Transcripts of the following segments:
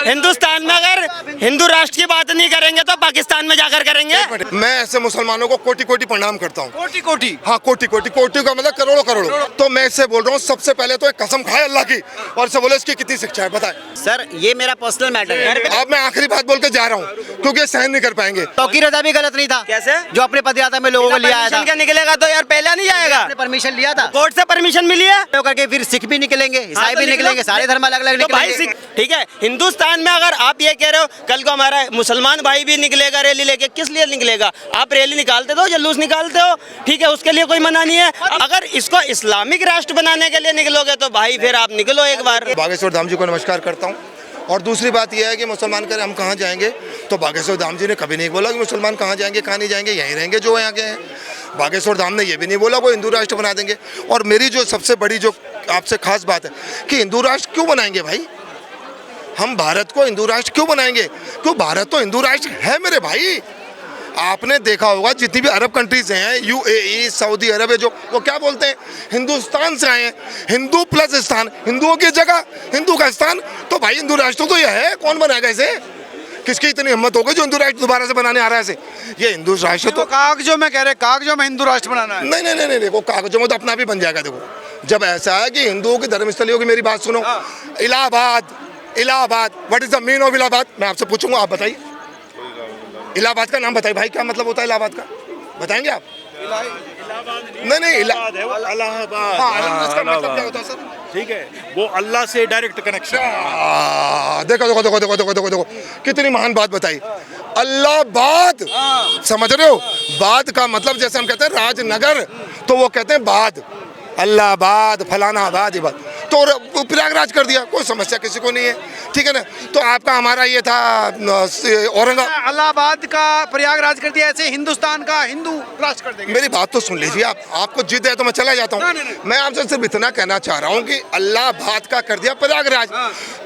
हिंदुस्तान में अगर हिंदू राष्ट्र की बात नहीं करेंगे तो पाकिस्तान में जाकर करेंगे। मैं ऐसे मुसलमानों को कोटि कोटि प्रणाम करता हूँ। कोटि कोटि, हाँ कोटि कोटि, कोटि का मतलब करोड़ों करोड़ों। तो मैं इससे बोल रहा हूँ, सबसे पहले तो एक कसम खाए अल्लाह की, और इससे बोले इसकी कितनी शिक्षा है बताए। सर ये मेरा पर्सनल मैटर है। अब मैं आखिरी बात बोल के जा रहा हूँ क्योंकि सहन नहीं कर पाएंगे। तौकीर रजा भी गलत नहीं था। कैसे? जो अपने पदयात्रा में लोगों को लिया आया था। क्या निकलेगा तो यार पहले नहीं जाएगा। परमिशन लिया था, कोर्ट से परमिशन मिली है तो करके फिर सिख भी निकलेंगे, ईसाई भी निकलेंगे, सारे धर्म अलग अलग तो भाई निकलेंगे। ठीक है, हिंदुस्तान में अगर आप ये कह रहे हो कल को हमारा मुसलमान भाई भी निकलेगा रैली लेके, किस लिए निकलेगा? आप रैली निकालते हो, जुलूस निकालते हो, ठीक है, उसके लिए कोई मना नहीं है। अगर इसको इस्लामिक राष्ट्र बनाने के लिए निकलोगे तो भाई फिर आप निकलो एक बार। बागेश्वर धाम जी को नमस्कार करता हूँ। और दूसरी बात यह है कि मुसलमान करें हम कहाँ जाएंगे, तो बागेश्वर धाम जी ने कभी नहीं बोला कि मुसलमान कहाँ जाएंगे कहाँ नहीं जाएंगे, यहीं रहेंगे जो यहाँ के हैं। बागेश्वर धाम ने ये भी नहीं बोला वो हिंदू राष्ट्र बना देंगे। और मेरी जो सबसे बड़ी जो आपसे खास बात है कि हिंदू राष्ट्र क्यों बनाएंगे भाई? हम भारत को हिंदू राष्ट्र क्यों बनाएंगे? क्यों, भारत तो हिंदू राष्ट्र है मेरे भाई। आपने देखा होगा जितनी भी अरब कंट्रीज हैं, यूएई, सऊदी अरब है, जो वो क्या बोलते हैं, हिंदुस्तान से आए हैं, हिंदू प्लस स्थान, हिंदुओं की जगह हिंदू का स्थान। तो भाई हिंदू राष्ट्र तो ये है, कौन बनाएगा इसे? किसकी इतनी हिम्मत होगी जो हिंदू राष्ट्र दोबारा से बनाने आ रहा है इसे? ये हिंदू राष्ट्र तो कागजों में कह रहे, कागजों में हिंदू राष्ट्र बनाना है। नहीं नहीं नहीं, देखो कागजों में तो अपना भी बन जाएगा। देखो जब ऐसा है कि हिंदुओं की धर्मस्थली होगी, मेरी बात सुनो, Allahabad, Allahabad, what is the mean of Allahabad? मैं आपसे पूछूंगा, आप बताइए इलाहाबाद का नाम बताइए भाई, क्या मतलब होता है इलाहाबाद का? बताएंगे आप? नहीं नहीं, इलाहाबाद, इसका मतलब क्या होता है सर? ठीक है, वो अल्लाह से डायरेक्ट कनेक्शन। देखो देखो देखो देखो देखो देखो देखो कितनी महान बात बताई। अल्लाह बाद, समझ रहे हो? बाद का मतलब जैसे हम कहते हैं राजनगर, तो वो कहते हैं बाद, अल्लाहबाद, फलाना आबाद, तो प्रयागराज कर दिया, कोई समस्या किसी को नहीं है, ठीक है ना? तो आपका हमारा ये था औरंगाबाद, इलाहाबाद का प्रयागराज कर दिया, ऐसे हिंदुस्तान का हिंदू राष्ट्र कर देंगे। मेरी बात तो सुन लीजिए आप, आपको जिद है तो मैं चला जाता हूँ। मैं आपसे सिर्फ इतना कहना चाह रहा हूँ कि इलाहाबाद का कर दिया प्रयागराज।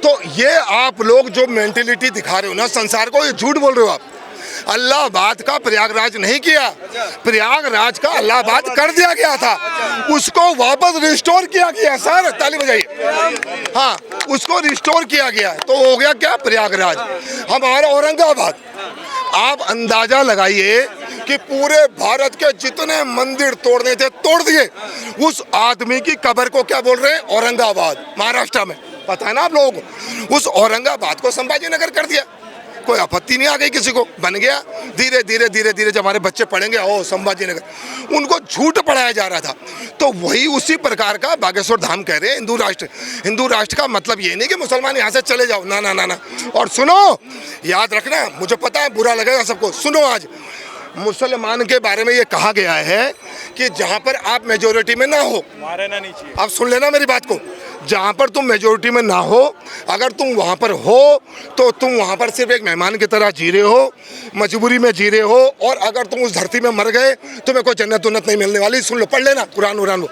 तो ये आप लोग जो मेंटेलिटी दिखा रहे हो ना संसार को, ये झूठ बोल रहे हो आप। इलाहाबाद का प्रयागराज नहीं किया, प्रयागराज का इलाहाबाद कर दिया गया था, उसको वापस रिस्टोर किया गया। सर ताली बजाइए। हाँ, उसको रिस्टोर किया गया, तो हो गया क्या? प्रयागराज। हमारा औरंगाबाद। आप अंदाजा लगाइए कि पूरे भारत के जितने मंदिर तोड़ने थे तोड़ दिए, उस आदमी की कब्र को क्या बोल रहे हैं? औरंगाबाद, महाराष्ट्र में। पता है ना आप लोगों को? उस औरंगाबाद को संभाजी नगर कर दिया, कोई आपत्ति नहीं आ गई किसी को, बन गया। धीरे धीरे धीरे धीरे जब हमारे बच्चे पढ़ेंगे, ओ संभाजी नगर, उनको झूठ पढ़ाया जा रहा था। तो वही उसी प्रकार का बागेश्वर धाम कह रहे हैं हिंदू राष्ट्र। हिंदू राष्ट्र का मतलब ये नहीं कि मुसलमान यहाँ से चले जाओ, ना ना ना ना। और सुनो, याद रखना, मुझे पता है बुरा लगेगा सबको, सुनो, आज मुसलमान के बारे में ये कहा गया है कि जहाँ पर आप मेजोरिटी में ना हो, मारना नहीं चाहिए। आप सुन लेना मेरी बात को, जहाँ पर तुम मेजोरिटी में ना हो, अगर तुम वहाँ पर हो तो तुम वहाँ पर सिर्फ एक मेहमान की तरह जी रहे हो, मजबूरी में जी रहे हो। और अगर तुम उस धरती में मर गए, तुम्हें कोई जन्नत उन्नत नहीं मिलने वाली। सुन लो, पढ़ लेना कुरान उरान, वो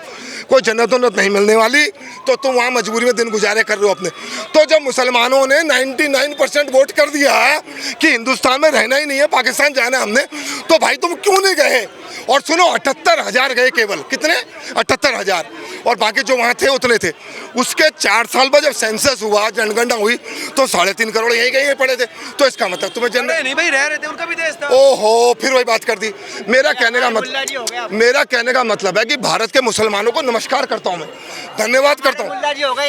कोई जन्नत उन्नत नहीं मिलने वाली, तो तुम वहाँ मजबूरी में दिन गुजारे कर रहे हो अपने। तो जब मुसलमानों ने 99% वोट कर दिया कि हिंदुस्तान में रहना ही नहीं है, पाकिस्तान जाना हमने, तो भाई तुम क्यों नहीं गए? और सुनो, 78,000 गए केवल, कितने? 78,000, और बाकी जो वहाँ थे उतने थे। उसके 4 साल बाद जब सेंसस हुआ, जनगणना हुई, तो 3.5 करोड़ यही गए पड़े थे। तो इसका मतलब तुम्हें नहीं भाई, रह रहे थे, उनका भी देश था। ओहो, फिर वही बात कर दी। मेरा कहने का मतलब है कि भारत के मुसलमानों को नमस्कार करता हूँ मैं, धन्यवाद करता हूँ। मुल्ला जी हो गए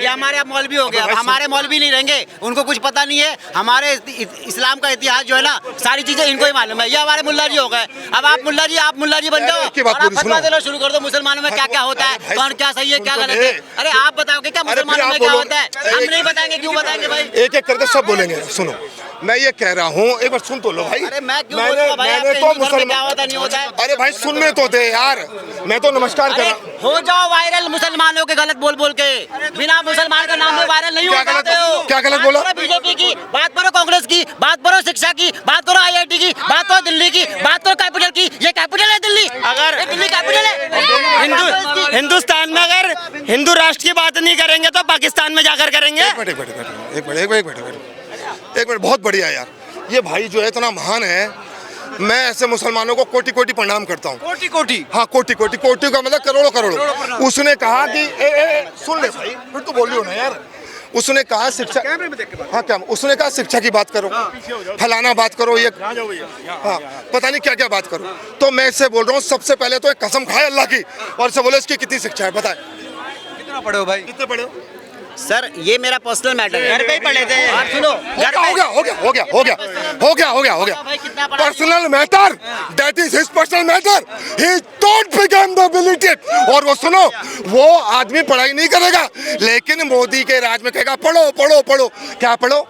ये हमारे मौलवी हो गया। हमारे मौलवी नहीं रहेंगे, उनको कुछ पता नहीं है। हमारे इस्लाम का इतिहास जो है ना, सारी चीजें इनको ही मालूम है। ये हमारे मुल्ला जी हो गए। अब आप मुल्ला जी बन जाओ और आप फतवा देना शुरू कर दो मुसलमानों में क्या क्या होता है, कौन क्या सही है क्या गलत है। अरे आप बताओगे क्या मुसलमानों में क्या होता है? हम नहीं बताएंगे, क्यों बताएंगे भाई? एक एक करके सब बोलेंगे। सुनो, मैं ये कह रहा हूँ, एक बार सुन तो लो भाई। अरे मैं क्यों बोलूंगा भाई? मैंने तो मुसलमान होता नहीं होता है। अरे भाई सुनने तो दे यार, मैं तो नमस्कार कर रहा हूँ। हो जाओ वायरल मुसलमानों के गलत बोल बोल के, बिना मुसलमान का नाम में वायरल नहीं हो सकते हो। क्या गलत बोला? बीजेपी की बात करो, कांग्रेस की बात करो, शिक्षा की बात करो, IIT की बात करो, दिल्ली की बात करो, कैपिटल की। ये कैपिटल है दिल्ली, अगर दिल्ली कैपिटल है। हिंदुस्तान में अगर हिंदू राष्ट्र की बात नहीं करेंगे तो पाकिस्तान में जाकर करेंगे। एक मिनट, बहुत बढ़िया यार, ये भाई जो है इतना महान है। मैं ऐसे मुसलमानों को कोटि कोटि प्रणाम करता हूँ। कोटि कोटि, हाँ, कोटि कोटि, कोटि का मतलब करोड़ों करोड़ों। उसने कहा कि सुन ले भाई, फिर तो बोलियो ना यार। उसने कहा शिक्षा, कैमरे में देख के बात हाँ क्या उसने कहा शिक्षा की बात करो, फलाना बात करो, ये यहाँ जाओ भैया, हाँ पता नहीं क्या क्या बात करो। तो मैं इससे बोल रहा हूँ सबसे पहले तो एक कसम खाए अल्लाह की और इससे बोले इसकी कितनी शिक्षा है बताए। कितना पढ़े हो भाई? कितने पढ़े हो? सर ये मेरा पर्सनल मैटर है। घर पे ही पढ़े थे। और सुनो, हो गया personal matter, that is his personal matter, he don't become the ability. और वो सुनो, वो आदमी पढ़ाई नहीं करेगा लेकिन मोदी के राज में कहेगा पढ़ो पढ़ो पढ़ो। क्या पढ़ो?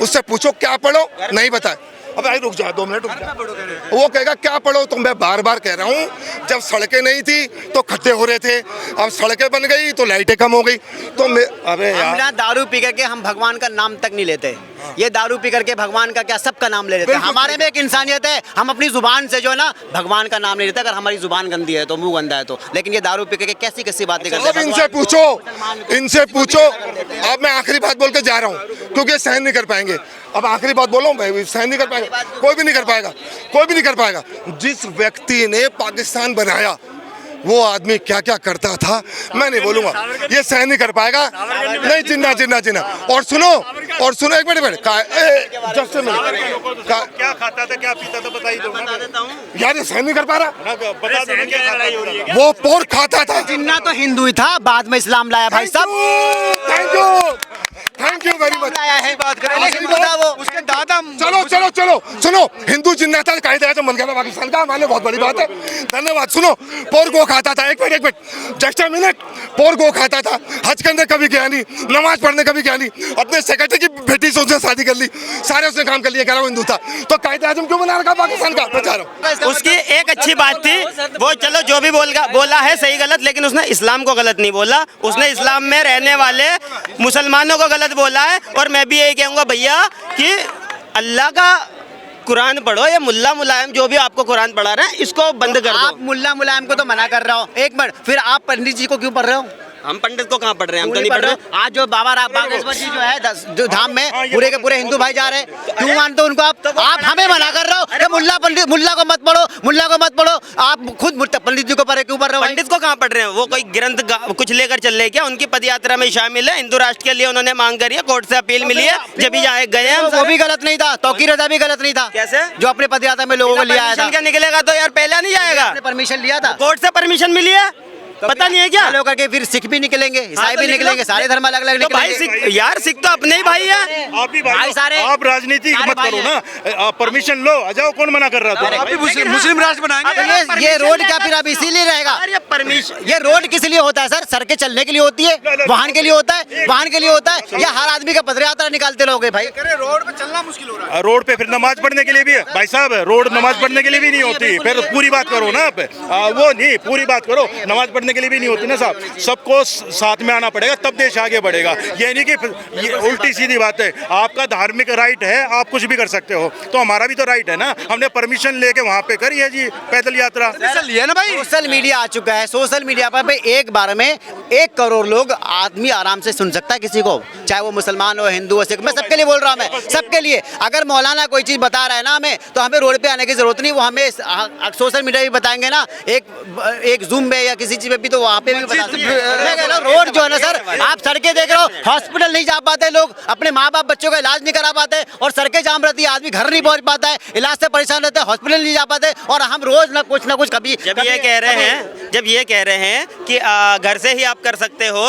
उससे पूछो क्या पढ़ो, नहीं बताए। अब भाई रुक जा 2 मिनट रुक जा, वो कहेगा क्या पढ़ो। तो मैं बार बार कह रहा हूँ जब सड़कें नहीं थी तो खड्डे हो रहे थे, अब सड़कें बन गई तो लाइटें कम हो गई। तो मैं अबे हम यार ना दारू पी करके हम भगवान का नाम तक नहीं लेते। ये दारू पी करके भगवान का क्या सबका नाम ले लेते हैं। बिल्कुल हमारे में एक इंसानियत है, हम अपनी जुबान से जो है ना भगवान का नाम नहीं लेते। अगर हमारी जुबान गंदी है तो मुंह गंदा है तो, लेकिन ये दारू पी करके कैसी कैसी बातें करते अब हैं। इनसे पूछो, इनसे पूछो। अब मैं आखिरी बात बोल के जा रहा हूँ क्योंकि सहन नहीं कर पाएंगे। अब आखिरी बात बोलो, मैं सहन नहीं कर पाएगा, कोई भी नहीं कर पाएगा, कोई भी नहीं कर पाएगा। जिस व्यक्ति ने पाकिस्तान बनाया वो आदमी क्या क्या करता था मैं नहीं बोलूंगा, ये सहन नहीं कर पाएगा। नहीं जिन्ना जिन्ना जिन्ना। और सुनो एक मिनट जब से क्या खाता था क्या पीता था बताइए दो ना। यार ये सहन नहीं कर पा रहा। बता दो ना क्या लड़ाई हो रही है। वो पोर खाता था। जिन्ना तो हिंदू ही था, बाद में इस्लाम लाया भाई साहब। Thank you very much. लाया है बात करें, लेकिन लेकिन बता वो उसके दादा चलो सुनो, हिंदू जिन्ना था कायदे आज़म बन गया था पाकिस्तान का, हमारे बहुत बड़ी बात है। धन्यवाद। सुनो, पोर गो खाता था, एक मिनट जस्ट अ मिनट, पोर गो खाता था, हज करने कभी गया नहीं, नमाज पढ़ने कभी गया नहीं, अपने सेक्रेटरी की बेटी से उसने शादी कर ली, सारे उसने काम कर लिया, कह रहा हूँ हिंदू था। तो कायदे आज़म क्यों बना रखा पाकिस्तान का? बता रहा हूँ। उसकी एक अच्छी बात थी, वो चलो जो भी बोला है सही गलत, लेकिन उसने इस्लाम को गलत नहीं बोला। उसने इस्लाम में रहने वाले मुसलमानों को गलत बोला है। और मैं भी यही कहूँगा भैया कि अल्लाह का कुरान पढ़ो। ये मुल्ला मुलायम जो भी आपको कुरान पढ़ा रहे हैं इसको बंद कर दो। आप मुल्ला मुलायम को तो मना कर रहा हो, एक मिनट, फिर आप पंडित जी को क्यों पढ़ रहे हो? हम पंडित को कहाँ पढ़ रहे हैं? हम तो नहीं पढ़ रहे। आज जो बाबा बागेश्वर जी जो है जो धाम में पूरे के पूरे हिंदू भाई जा रहे हैं, क्यों मानते हो उनको आप हमें मना कर रहे हो कि मुल्ला को मत पढ़ो, मुल्ला को मत पढ़ो। आप खुद पंडित जी को पढ़े क्यों पढ़ रहे हो? पंडित को कहाँ पढ़ रहे हैं? वो कोई ग्रंथ कुछ लेकर चल रहे क्या? उनकी पदयात्रा में शामिल है, हिंदू राष्ट्र के लिए उन्होंने मांग करी है, कोर्ट से अपील मिली है, जब भी गए हम। वो भी गलत नहीं था, तौकीर रजा भी गलत नहीं था। कैसे? जो अपने पदयात्रा में लोगों को लिया आया था। क्या निकलेगा तो यार पहले नहीं जाएगा। परमिशन लिया था, कोर्ट से परमिशन मिली है, पता नहीं है क्या? लोग करके फिर सिख भी निकलेंगे, ईसाई तो भी निकलेंगे, सारे धर्म अलग अलग तो भाई निकलेंगे। सिख, यार सिख तो अपने ही भाई है। आप भी भाई भाई सारे- आप राजनीति सारे मत भाई करो हैं। ना, आप परमिशन लो, आ जाओ। कौन मना कर रहा था? आप भी मुस्लिम राष्ट्र बनाएंगे। ये रोड क्या फिर अब इसीलिए रहेगा? अरे परमिशन, ये रोड किस लिए होता है सर? सड़कें चलने के लिए होती है, वाहन के लिए होता है, वाहन के लिए होता है, या हर आदमी का पदयात्रा निकालते रहोगे भाई? रोड पे चलना मुश्किल हो रहा है। रोड पे फिर नमाज पढ़ने के लिए भी है भाई साहब। रोड नमाज पढ़ने के लिए भी नहीं होती। फिर पूरी बात करो ना आप। वो नहीं, पूरी बात करो। नमाज पढ़ने के लिए भी नहीं होती ना साहब। सबको साथ में आना पड़ेगा तब देश आगे बढ़ेगा। ये नहीं कि ये उल्टी सीधी बात है। आपका धार्मिक राइट है, आप कुछ भी कर सकते हो, तो हमारा भी तो राइट है ना। हमने परमिशन लेके वहाँ पे करी है जी पैदल यात्रा। लिया ना भाई। सोशल मीडिया आ चुका है, सोशल मीडिया पर एक बार में 1 करोड़ लोग आदमी आराम से सुन सकता है किसी को, चाहे वो मुसलमान हो, हिंदू हो, सिख। मैं सबके लिए बोल रहा हूँ, मैं सबके लिए। अगर मौलाना कोई चीज़ बता रहा है ना हमें, तो हमें रोड पे आने की जरूरत नहीं, वो हमें सोशल मीडिया भी बताएंगे ना, एक जूम में या किसी चीज़ पे भी, तो वहाँ पे भी बता सकते हैं। रोड जो है ना सर, आप सड़कें देख रहे हो, हॉस्पिटल नहीं जा पाते लोग, अपने माँ बाप बच्चों का इलाज नहीं करा पाते, और सड़कें जाम रहती है, आदमी घर नहीं पहुँच पाता है, इलाज से परेशान रहते हैं, हॉस्पिटल नहीं जा पाते, और हम रोज ना कुछ कभी जब ये कह रहे हैं कि घर से ही आप कर सकते हो,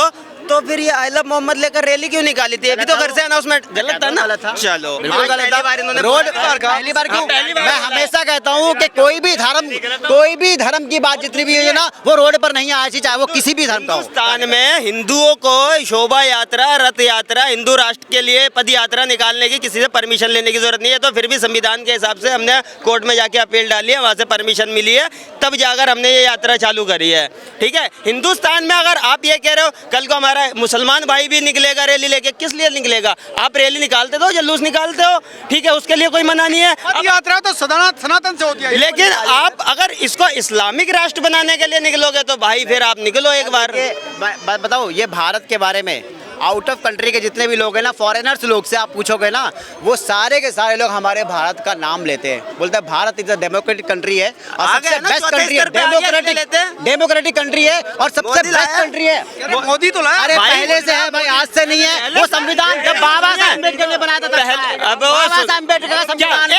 तो फिर ये आई लव मोहम्मद लेकर रैली क्यों निकाली थी? अभी तो घर से अनाउंसमेंट गलत था ना। चलो बिल्कुल गलत था। इन्होंने रोड पहली बार क्यों? पहली बार मैं हमेशा कहता हूँ कि कोई भी धर्म की बात जितनी भी है ना, वो रोड पर नहीं आना चाहिए, चाहे वो किसी भी धर्म का हो। हिंदुस्तान में हिंदुओं को शोभा यात्रा, रथ यात्रा, हिंदू राष्ट्र के लिए पद यात्रा निकालने की किसी से परमिशन लेने की जरूरत नहीं है। तो फिर भी संविधान के हिसाब से हमने कोर्ट में जाके अपील डाली है, वहाँ से परमिशन मिली है, तब जाकर हमने ये यात्रा चालू करी है। ठीक है, हिंदुस्तान में अगर आप ये कह रहे हो कल को हमारा मुसलमान भाई भी निकलेगा रैली लेके, किस लिए निकलेगा? आप रैली निकालते हो, जुलूस निकालते हो, ठीक है, उसके लिए कोई मना नहीं है। पद यात्रा तो सनातन से होती है। लेकिन आप अगर इसको इस्लामिक राष्ट्र बनाने के लिए निकलोगे तो भाई फिर आप निकलो एक बार। बताओ, ये भारत के बारे में आउट ऑफ कंट्री के जितने भी लोग हैं ना, फॉरेनर्स लोग से आप पूछोगे ना, वो सारे के सारे लोग हमारे भारत का नाम लेते हैं, बोलते हैं Bharat is a democratic country है और आ गए सबसे ना, बेस्ट चौथे कंट्री है, स्तर पे आ गए, लेते हैं। डेमोक्रेटिक कंट्री है और सबसे मोदी बेस्ट लाया। कंट्री है। अरे मोदी तो लाया। अरे भाई, पहले से है भाई, आज से नहीं है। वो संविधान जब बाबा साहब अम्बेडकर ने बनाया था तब पहले- का है। अब वो बाबा साहब अम्बेडकर का क्या संविधान।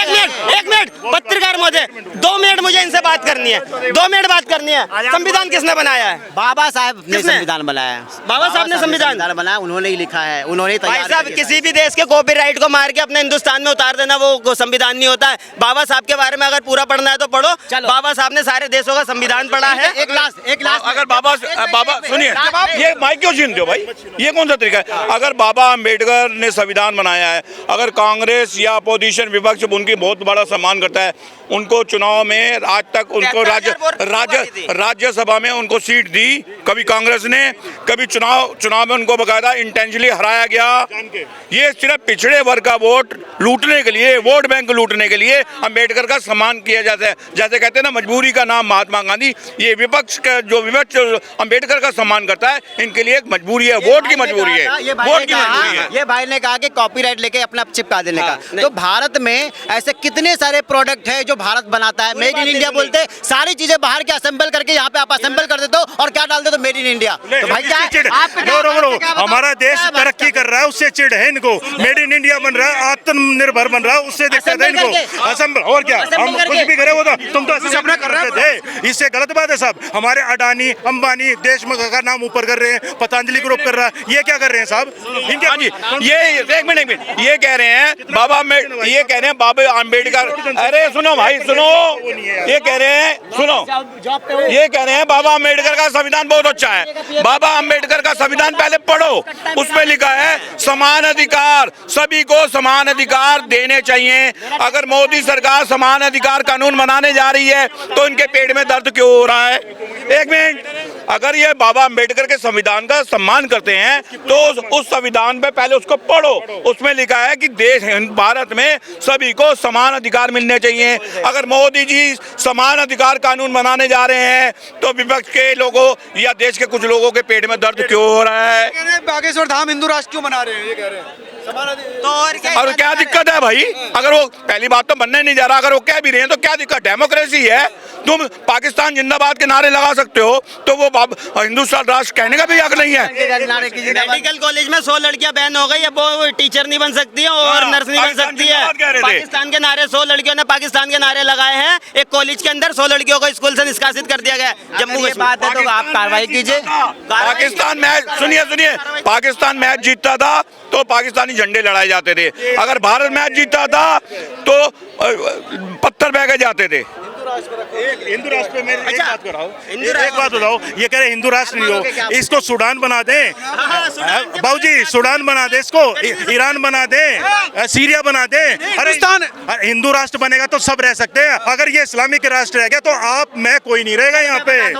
एक मिनट पत्रकार महोदय, 2 मिनट मुझे इनसे बात करनी है, 2 मिनट बात करनी है। संविधान किसने बनाया है? बाबा साहब ने किसने? संविधान बनाया है। बाबा साहब ने संविधान बनाया, उन्होंने ही लिखा है, उन्होंने ही भाई तैयार साहब, किया किसी भी देश के कॉपीराइट को मार के अपने हिंदुस्तान में उतार देना वो संविधान नहीं होता है। बाबा साहब के बारे में अगर पूरा पढ़ना है तो पढ़ो। चलो। बाबा साहब ने सारे देशों का संविधान पढ़ा है। एक लास्ट अगर बाबा सुनिए, ये माइक क्यों छीनते हो भाई? ये कौन सा तरीका है? अगर बाबा अंबेडकर ने संविधान बनाया है, अगर कांग्रेस या अपोजिशन विपक्ष उनकी बहुत बड़ा सम्मान करता है, उनको चुनाव में आज तक उनको राज्यसभा में उनको सीट दी, कभी कांग्रेस ने, कभी चुनाव में उनको बकायदा इंटेंशनली हराया गया। ये सिर्फ पिछड़े वर्ग का वोट लूटने के लिए, वोट बैंक लूटने के लिए अंबेडकर का सम्मान किया जाता है। जैसे कहते हैं ना, मजबूरी का नाम महात्मा गांधी। ये विपक्ष का जो विपक्ष अंबेडकर का सम्मान करता है, इनके लिए एक मजबूरी है, वोट की मजबूरी है, वोट की मजबूरी है। ये भाई ने कहा कि कॉपीराइट लेके अपना चिपका देने का। तो भारत में ऐसे कितने सारे प्रोडक्ट है जो भारत बनाता है, मेड इन इंडिया बोलते हैं। सारी चीजें बाहर के असेंबल करके यहाँ पे आप असेंबल कर देते हो और क्या डाल देते हो, मेड इन इंडिया। तो भाई क्या हमारा देश तरक्की कर रहा है, उससे चिढ़ है इनको। मेड इन इंडिया बन रहा है, आत्मनिर्भर बन रहा है, उससे दिक्कत है इनको। असेंबल और क्या, हम कुछ भी करे वो तो तुम तो ऐसे अपना कर रहे थे। इससे गलत बात है साहब। हमारे अडानी अंबानी देश में का नाम ऊपर कर रहे हैं, पतंजलि ग्रुप कर रहा है, ये क्या कर रहे हैं साहब? ये एक मिनट ये कह रहे हैं बाबा अम्बेडकर, अरे सुनो भाई सुनो, ये कह रहे हैं, सुनो, ये कह रहे हैं बाबा अम्बेडकर का संविधान बहुत अच्छा है। बाबा अम्बेडकर का संविधान पहले पढ़ो, उसमें लिखा है समान अधिकार, सभी को समान अधिकार देने चाहिए। अगर मोदी सरकार समान अधिकार कानून बनाने जा रही है तो इनके पेट में दर्द क्यों हो रहा है? एक मिनट, अगर ये बाबा अम्बेडकर के संविधान का सम्मान करते हैं तो उस संविधान पे पहले उसको पढ़ो, उसमें लिखा है कि देश भारत में सभी को समान अधिकार मिलने चाहिए। अगर मोदी जी समान अधिकार कानून बनाने जा रहे हैं तो विपक्ष के लोगों या देश के कुछ लोगों के पेट में दर्द क्यों हो रहा है? बागेश्वर धाम हिंदू राष्ट्र क्यों बना रहे हैं, ये कह रहे हैं। तो और क्या दिक्कत है भाई? अगर वो पहली बात तो बनने नहीं जा रहा, अगर वो कह भी रहे हैं तो क्या दिक्कत? डेमोक्रेसी है, तुम पाकिस्तान जिंदाबाद के नारे लगा सकते हो, तो वो हिंदुस्तान राष्ट्र कहने का भी हक नहीं है। मेडिकल कॉलेज में 100 लड़कियां बैन हो गई, अब वो टीचर नहीं बन सकती है और नर्स नहीं बन सकती है। पाकिस्तान के नारे 100 लड़कियों ने पाकिस्तान के नारे लगाए हैं। एक कॉलेज के अंदर 100 लड़कियों को स्कूल से निष्कासित कर दिया गया। जम्मू ये बात है तो आप कार्रवाई कीजिए। पाकिस्तान मैच सुनिए, पाकिस्तान मैच जीतता था तो पाकिस्तानी झंडे लड़ाए जाते थे, अगर भारत मैच जीतता था तो पत्थर फेंके जाते थे। हिंदू राष्ट्र पे मेरी एक बात कराओ, हिंदू एक बात बताओ, ये कह रहे हिंदू राष्ट्र नहीं हो, इसको सूडान बना दें, बाबूजी सूडान बना दे, इसको ईरान बना दे, सीरिया बना दे। अरे हिंदू राष्ट्र बनेगा तो सब रह सकते हैं, अगर ये इस्लामिक राष्ट्र रह गया तो आप मैं कोई नहीं रहेगा यहाँ पे।